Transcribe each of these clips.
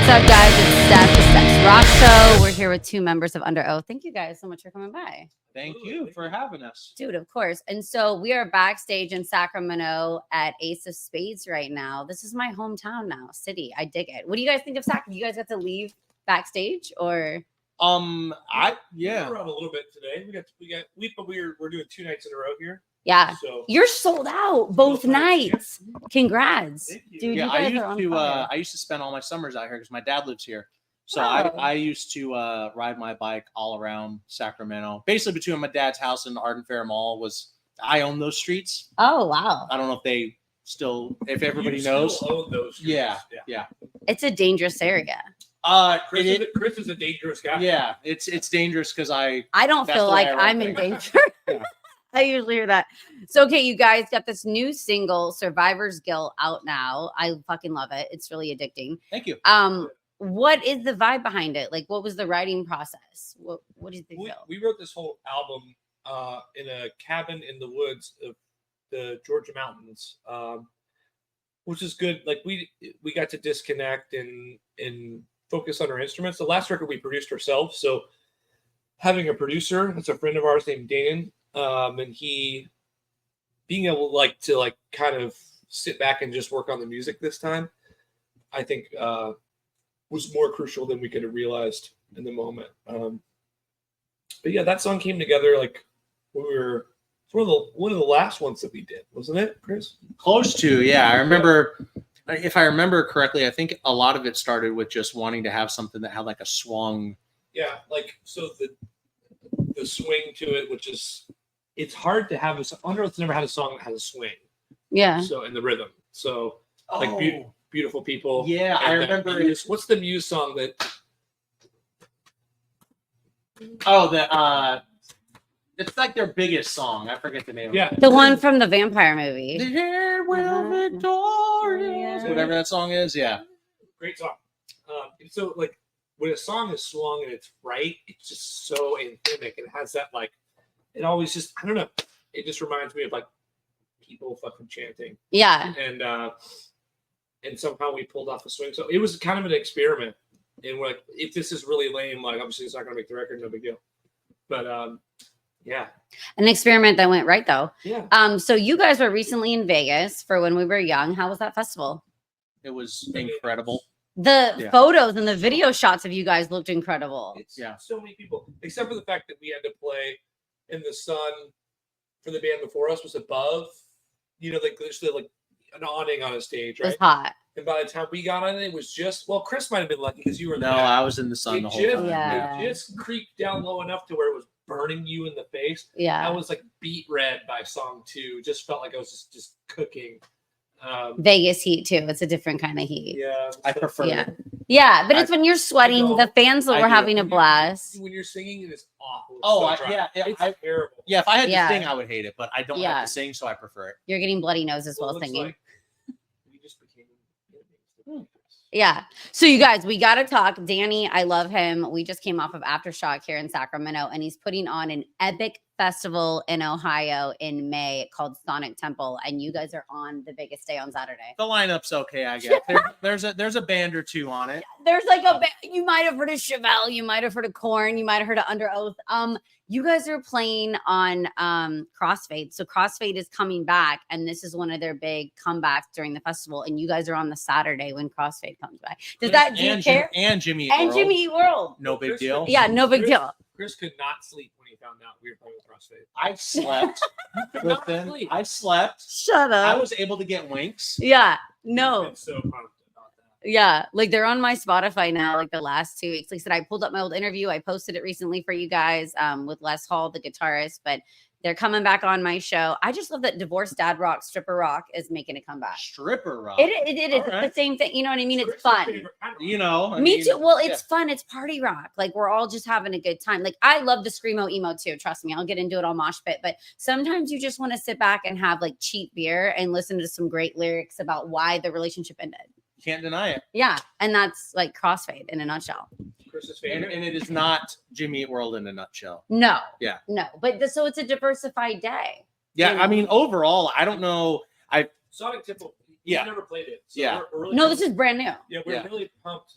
What's up, guys? It's Steph, the Stefs Rock Show. We're here with two members of Underoath. Thank you guys so much for coming by. Thank you for having us. Dude, of course. And so we are backstage in Sacramento at Ace of Spades right now. This is my hometown now, city. I dig it. What do you guys think of Sac? You guys got to leave backstage or? We were around a little bit today. We're doing 2 nights in a row here. Yeah. So You're sold out both nights. Yeah. Congrats. You. Dude, Yeah, you guys are on fire. I used to spend all my summers out here because my dad lives here. So Oh. I used to ride my bike all around Sacramento. Basically between my dad's house and the Arden Fair Mall I own those streets. Oh, wow. I don't know if they still, if everybody You knows. still own those streets. Yeah. It's a dangerous area. Chris is a dangerous guy. Yeah, it's dangerous because I don't That's feel the like way I I'm run in things. danger. Yeah. I usually hear that. So, okay, you guys got this new single, Survivor's Guilt, out now. I fucking love it. It's really addicting. Thank you. What is the vibe behind it? Like, what was the writing process? What did you feel? We wrote this whole album in a cabin in the woods of the Georgia mountains, which is good. Like we got to disconnect and focus on our instruments. The last record we produced ourselves, so having a producer, that's a friend of ours named Dan, and he being able to kind of sit back and just work on the music this time, I think was more crucial than we could have realized in the moment. But yeah, that song came together like when we were. It's one of the last ones that we did, wasn't it, Chris? Close to, yeah. I remember, if I remember correctly, I think a lot of it started with just wanting to have something that had like a swung. Yeah, like so the swing to it, which is it's hard to have Underoath's never had a song that has a swing. Yeah. So in the rhythm, so like beautiful people. Yeah, I remember. What's the Muse song that? It's like their biggest song. I forget the name. Yeah, The one from the vampire movie. The air will victorious. Yeah. Whatever that song is, yeah. Great song. And so like when a song is swung and it's right, it's just so anthemic. It has that like, it always just I don't know. It just reminds me of like people fucking chanting. Yeah. And somehow we pulled off a swing. So it was kind of an experiment. And we're like, if this is really lame, like obviously it's not gonna make the record, no big deal. But yeah. An experiment that went right though. Yeah. So you guys were recently in Vegas for When We Were Young. How was that festival? It was incredible. The photos and the video shots of you guys looked incredible. It's so many people, except for the fact that we had to play in the sun for the band before us was above, like there's like an awning on a stage, It right? was hot. And by the time we got on it, it was just Chris might have been lucky because you were No, I was in the sun the whole time. Yeah. It just creeped down low enough to where it was burning you in the face. Yeah. I was like beat red by song 2. Just felt like I was just cooking. Vegas heat too. It's a different kind of heat. Yeah, I prefer it. Yeah, but it's when you're sweating. The fans were having a blast. When you're singing, it is awful. It's it's terrible. Yeah, if I had to sing, I would hate it, but I don't Yeah. have to sing, so I prefer it. You're getting bloody noses while looks singing. like we just became. Yeah. So you guys, we got to talk. Danny, I love him. We just came off of Aftershock here in Sacramento, and he's putting on an epic festival in Ohio in May called Sonic Temple. And you guys are on the biggest day on Saturday. The lineup's okay, I guess. There's a band or two on it. There's like you might have heard of Chevelle, you might have heard of Korn, you might have heard of Underoath. You guys are playing on Crossfade. So Crossfade is coming back, and this is one of their big comebacks during the festival. And you guys are on the Saturday when Crossfade comes back. Do you care? And Jimmy Eat And World. Jimmy Eat World. No big deal. Yeah, no big deal. Chris could not sleep when he found out we were playing with CrossFade. I slept. Listen, I slept. Shut up. I was able to get winks. Yeah, no. I'm so pumped about that. Yeah, like they're on my Spotify now, like the last 2 weeks. Like I said, I pulled up my old interview. I posted it recently for you guys with Les Hall, the guitarist, but they're coming back on my show. I just love that Divorced Dad Rock, Stripper Rock is making a comeback. Stripper rock. It is. It's the same thing. You know what I mean? It's fun. Me too. Well, it's fun. It's party rock. Like we're all just having a good time. Like I love the screamo emo too. Trust me, I'll get into it all mosh pit. But sometimes you just want to sit back and have like cheap beer and listen to some great lyrics about why the relationship ended. Can't deny it. Yeah, and that's like Crossfade in a nutshell. Chris's And favorite. it is not Jimmy Eat World in a nutshell. No. Yeah. No. But so it's a diversified day. Yeah, You I know? mean, overall, I don't know. Sonic Temple. Yeah. We've never played it. So Yeah. we're really No, this is brand new. Yeah, we're Yeah. really pumped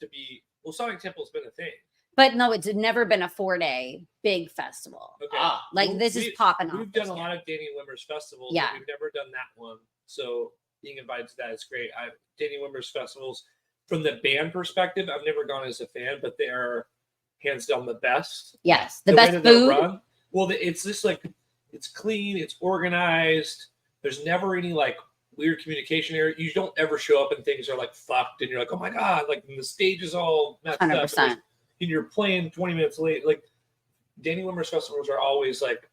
to be. Well, Sonic Temple's been a thing. But no, it's never been a 4-day big festival. Okay. Like this is popping off. We've done a lot of Danny Wimmer's festivals. Yeah. We've never done that one. So being invited to that is great. Danny Wimmer's festivals, from the band perspective, I've never gone as a fan, but they are hands down the best. Yes. The best food. Well, it's just like, it's clean, it's organized. There's never any like weird communication error. You don't ever show up and things are like fucked and you're like, oh my God, like the stage is all messed 100%. up. And you're playing 20 minutes late. Like Danny Wimmer's festivals are always like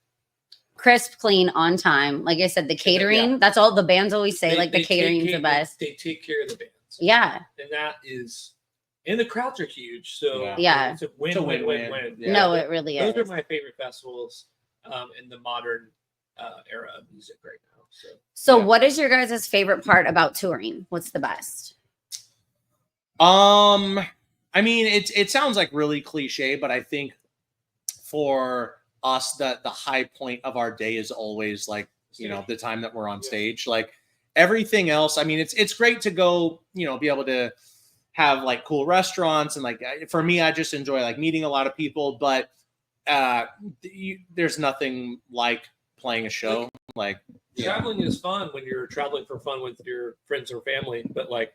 crisp, clean, on time. Like I said, the catering, that's all the bands always say, like the catering's the best. They take care of the bands. Yeah. And that is, and the crowds are huge. So yeah. It's a win-win-win. Yeah. No, it really is. Those are my favorite festivals in the modern era of music right now. So what is your guys' favorite part about touring? What's the best? I mean, it sounds like really cliche, but I think for us that the high point of our day is always like, you know, the time that we're on stage. Like everything else, I mean, it's great to go, you know, be able to have like cool restaurants and like for me, I just enjoy like meeting a lot of people, but there's nothing like playing a show. Like traveling is fun when you're traveling for fun with your friends or family, but like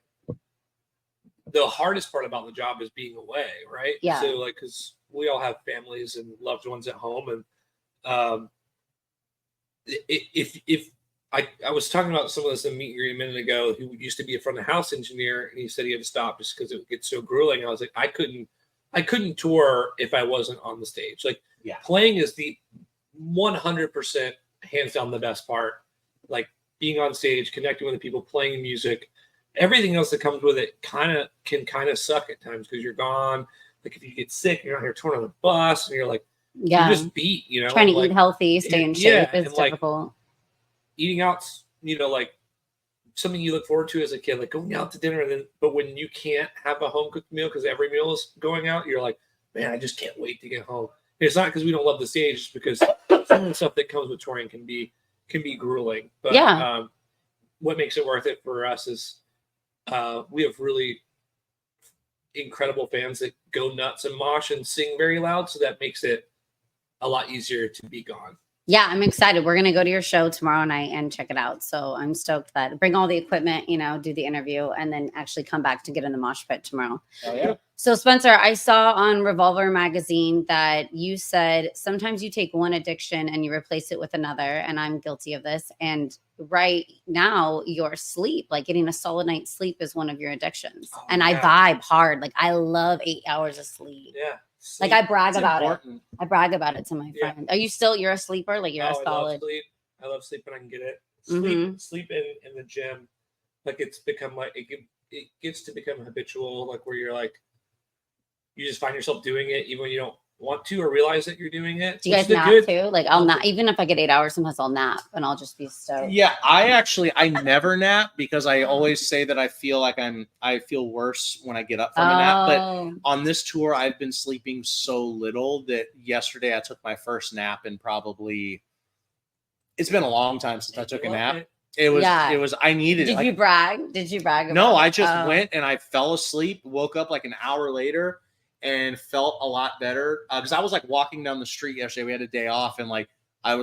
the hardest part about the job is being away, right? Yeah. So like, because we all have families and loved ones at home, and if I was talking about some of this in meet and greet a minute ago, who used to be a front of house engineer, and he said he had to stop just because it gets so grueling. I was like, I couldn't tour if I wasn't on the stage. Like, playing is the 100% hands down the best part. Like being on stage, connecting with the people, playing music. Everything else that comes with it can suck at times because you're gone. Like if you get sick, you're out here touring on the bus, and you're like, you're just beat, you know. Trying to eat healthy, stay in shape is difficult. Like, eating out, you know, like something you look forward to as a kid, like going out to dinner. But when you can't have a home cooked meal because every meal is going out, you're like, man, I just can't wait to get home. And it's not because we don't love the stage, it's because some of the stuff that comes with touring can be grueling. But what makes it worth it for us is we have really incredible fans that go nuts and mosh and sing very loud, so that makes it a lot easier to be gone. Yeah, I'm excited. We're gonna go to your show tomorrow night and check it out. So I'm stoked that bring all the equipment, you know, do the interview, and then actually come back to get in the mosh pit tomorrow. Oh yeah. So Spencer, I saw on Revolver magazine that you said sometimes you take one addiction and you replace it with another, and I'm guilty of this. And right now, your sleep, like getting a solid night's sleep, is one of your addictions. I vibe hard. Like I love 8 hours of sleep. Yeah. Sleep. Like I brag about it. I brag about it to my friend. Are you still? You're a sleeper. Like you're a solid. I love sleep when I can get it. Sleep in the gym. Like it's become like it gets to become habitual. Like where you're like, you just find yourself doing it even when you don't want to or realize that you're doing it. Do you guys nap too? Like I'll nap, even if I get 8 hours, sometimes I'll nap and I'll just be stoked. Yeah, I never nap because I always say that I feel worse when I get up from a nap. But on this tour, I've been sleeping so little that yesterday I took my first nap in probably, it's been a long time since I took a nap. It was I needed it. Did you brag? Did you brag about No, I just went and I fell asleep, woke up like an hour later and felt a lot better. Because I was like walking down the street yesterday. We had a day off, and like I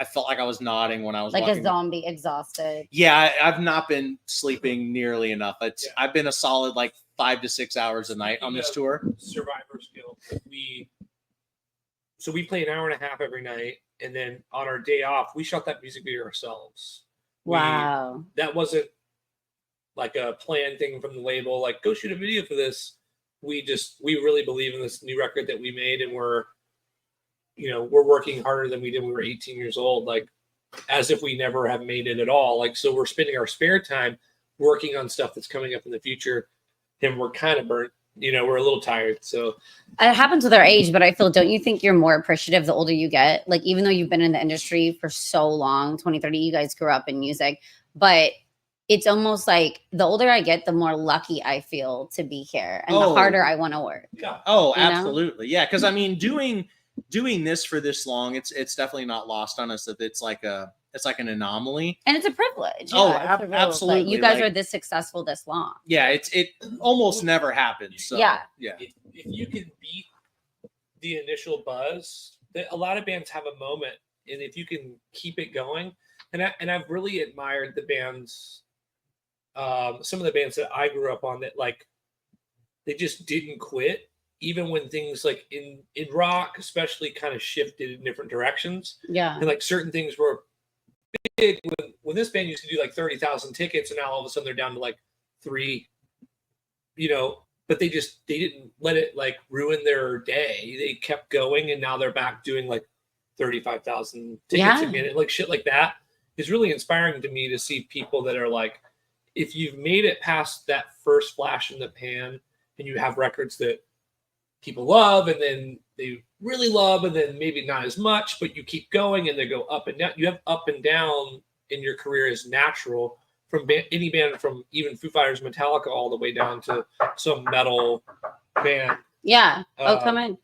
felt like I was nodding when I was like walking. A zombie, exhausted. Yeah, I've not been sleeping nearly enough. I've been a solid like 5 to 6 hours a night on this tour. Survivor skill. We play an hour and a half every night, and then on our day off, we shot that music video ourselves. Wow. That wasn't like a planned thing from the label, like go shoot a video for this. We really believe in this new record that we made, and we're working harder than we did when we were 18 years old, like as if we never have made it at all. Like, so we're spending our spare time working on stuff that's coming up in the future, and we're kind of burnt, we're a little tired. So it happens with our age, but I feel, don't you think you're more appreciative the older you get? Like, even though you've been in the industry for so long, 20, 30, you guys grew up in music, but it's almost like the older I get, the more lucky I feel to be here, and the harder I want to work. Yeah. Oh, absolutely. Yeah. Cause I mean, doing this for this long, it's definitely not lost on us that it's like it's like an anomaly. And it's a privilege. Oh, Yeah, it's a privilege. absolutely. But you guys Like, are this successful this long. Yeah, it almost never happens. So, Yeah. If you can beat the initial buzz, a lot of bands have a moment, and if you can keep it going, and I've really admired the bands, some of the bands that I grew up on that like they just didn't quit, even when things like in rock especially kind of shifted in different directions. Yeah. And like certain things were big when this band used to do like 30,000 tickets, and now all of a sudden they're down to like 3, but they didn't let it like ruin their day. They kept going, and now they're back doing like 35,000 tickets again. And like shit like that is really inspiring to me to see people that are like, if you've made it past that first flash in the pan and you have records that people love and then they really love and then maybe not as much, but you keep going and they go up and down. You have up and down in your career is natural from any band, from even Foo Fighters, Metallica, all the way down to some metal band. Yeah. Come in.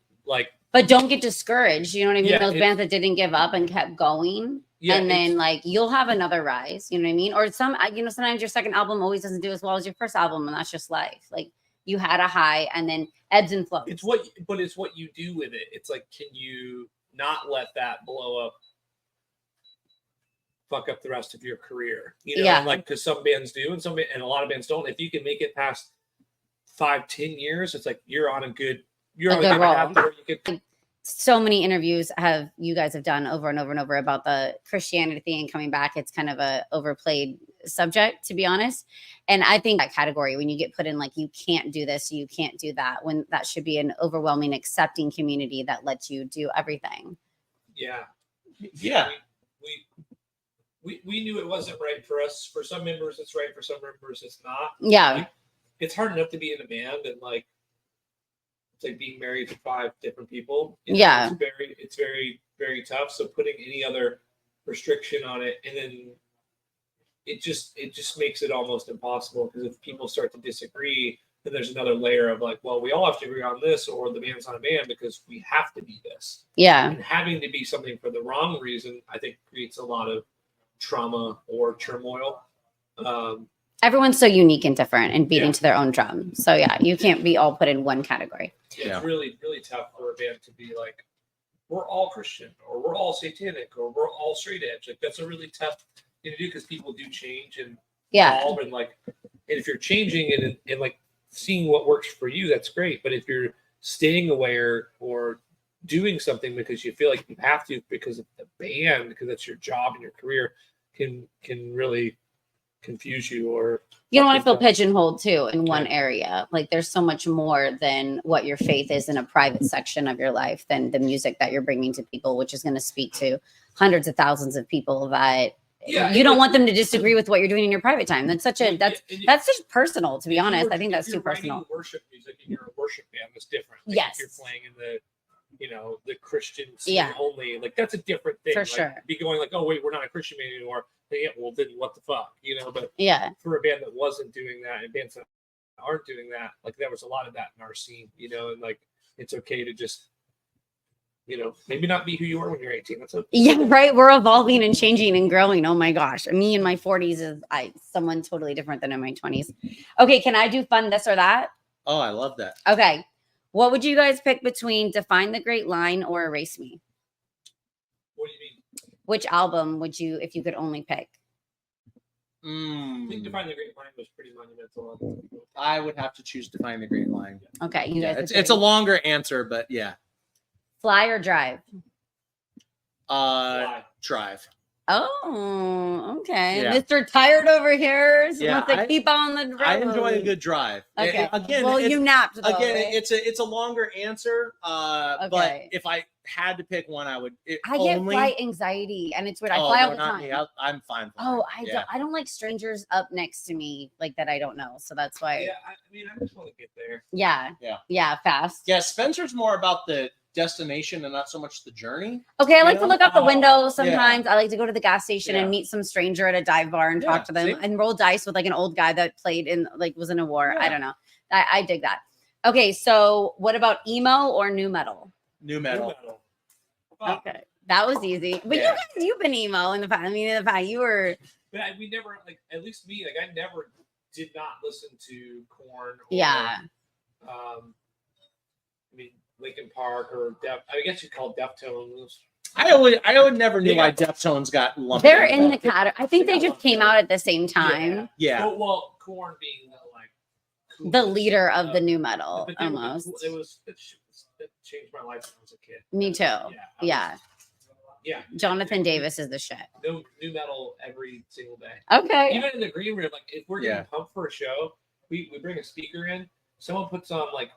But don't get discouraged. You know what I mean? Those bands that didn't give up and kept going. Yeah, and then like you'll have another rise. You know what I mean? Or sometimes your second album always doesn't do as well as your first album, and that's just life. Like you had a high and then ebbs and flows. It's what you do with it. It's like, can you not let that blow up, fuck up the rest of your career? And like, because some bands do and a lot of bands don't. If you can make it past 5-10 years, it's like you're on a good path where you could. So many interviews you guys have done over and over and over about the Christianity thing and coming back. It's kind of a overplayed subject, to be honest. And I think that category, when you get put in like, you can't do this, you can't do that, when that should be an overwhelming, accepting community that lets you do everything. Yeah. Yeah. We knew it wasn't right for us. For some members, it's right. For some members, it's not. Yeah. Like, it's hard enough to be in a band and like, it's like being married to 5 different people. Yeah. It's very, very tough. So putting any other restriction on it, and then it just makes it almost impossible, because if people start to disagree, then there's another layer of like, well, we all have to agree on this, or the band's not a band because we have to be this. Yeah. And having to be something for the wrong reason, I think creates a lot of trauma or turmoil. Everyone's so unique and different and beating to their own drum. So yeah, you can't be all put in one category. It's really, really tough for a band to be like, we're all Christian, or we're all satanic, or we're all straight edge. Like that's a really tough thing to do, because people do change and evolve, and like, and if you're changing and like seeing what works for you, that's great. But if you're staying away or doing something because you feel like you have to because of the band, because that's your job and your career, can really confuse you, or you don't want to feel pigeonholed too in one area. Like there's so much more than what your faith is in a private section of your life than the music that you're bringing to people, which is going to speak to hundreds of thousands of people that you don't want them to disagree with what you're doing in your private time. That's just personal, to be honest. I think that's too personal. Worship music and you're a worship band, that's different. Like yes. If you're playing in the Christian scene only, like that's a different thing. For like, sure. Be going like, oh wait, we're not a Christian band anymore. Well, then what the fuck, But for a band that wasn't doing that, and bands that aren't doing that, like there was a lot of that in our scene, and like it's okay to just, maybe not be who you were when you're 18. That's okay. Yeah, right. We're evolving and changing and growing. Oh my gosh, me in my 40s is someone totally different than in my 20s. Okay, can I do fun this or that? Oh, I love that. Okay, what would you guys pick between Define the Great Line or Erase Me? What do you mean? Which album would you, if you could only pick? I think Define the Great Line was pretty monumental. I would have to choose Define the Great Line. Okay, you guys. It's a longer answer, but yeah. Fly or drive? Drive. Oh, okay. Yeah. Mr. Tired over here. So wants to keep on the road. I enjoy a good drive. Okay. Again, well, you napped though, again. Right? It's a longer answer. But if I had to pick one, I would. Get flight anxiety, and it's weird. I fly all the time. Me. I'm fine. I don't like strangers up next to me like that. I don't know, so that's why. Yeah, I just want to get there. Yeah, fast. Yeah, Spencer's more about the destination and not so much the journey. Okay, I like to look out the window sometimes. I like to go to the gas station and meet some stranger at a dive bar and talk to them and roll dice with like an old guy that played in was in a war. I don't know. I dig that. Okay, so what about emo or new metal? New metal. Okay. That was easy. But Yeah. you've been emo in the past. I mean, in the past, you were. But we never, like, at least me, like, I never did not listen to Korn. Or, Yeah. I mean, Linkin Park or I guess you call Deftones. I would never knew why Deftones got lumped. They're in the category. I think they just came out at the same Yeah. time. Yeah. Well, Korn being like The leader of the new metal, but they were almost. it changed my life when I was a kid. Me too. Yeah. Yeah. Jonathan Davis is the shit. No new metal every single day. Okay. Even in the green room, like if we're getting pumped for a show, we bring a speaker in. Someone puts on like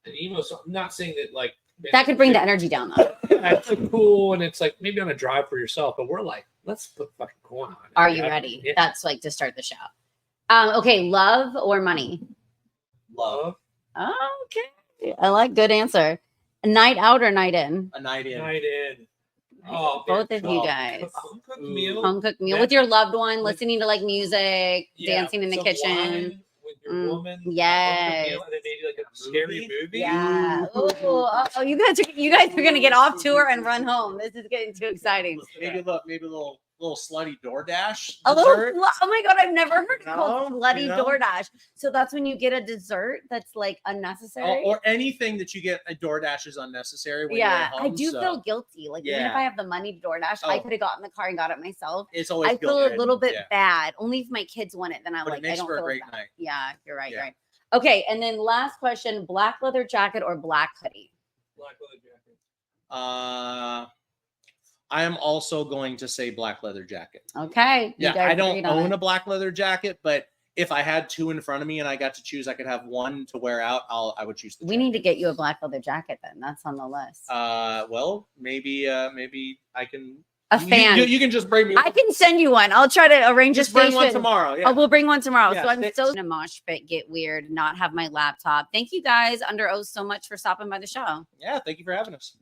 an emo song. I'm not saying that like That could bring the energy down though. it's like cool and it's like maybe on a drive for yourself, but we're like, let's put fucking Korn on. Are you ready? Yeah. That's like to start the show. Okay, love or money? Love. Okay. I like good answer. A night out or night in? A night in. Night in. Oh, Both man. of you guys. Home cooked meal. Home cooked meal Yeah. with your loved one, listening to like music, dancing in the some kitchen. wine with your woman. Yes. And then maybe like a scary movie. Yeah. Oh, you guys are gonna get off tour and run home. This is getting too exciting. Maybe a little slutty DoorDash. A little. dessert. Oh my god, I've never heard it called No, slutty you know? DoorDash. So that's when you get a dessert that's like unnecessary. Or anything that you get a DoorDash is unnecessary. When you're Yeah, at home, I do so feel guilty. Like even if Yeah. I have the money to DoorDash, I Oh. could have gotten in the car and got it myself. It's always. I feel a guilt-ridden. little bit Yeah. bad. Only if my kids want it, then I But it like. I makes don't for a feel great bad. night. Yeah, you're right. Yeah. You're right. Okay, and then last question: black leather jacket or black hoodie? Black leather jacket. I am also going to say black leather jacket. Okay. you Yeah, guys I don't agreed on own it. a black leather jacket, but if I had two in front of me and I got to choose, I could have one to wear out. I would choose. We need to get you a black leather jacket then. That's on the list. Well, maybe I can. A fan. You can just bring me. I can send you one. I'll try to arrange just a bring station. one tomorrow. Yeah. Oh, we'll bring one tomorrow. Yeah, So I'm stay- still in a mosh pit, get weird, not have my laptop. Thank you guys, Underoath, so much for stopping by the show. Yeah. Thank you for having us.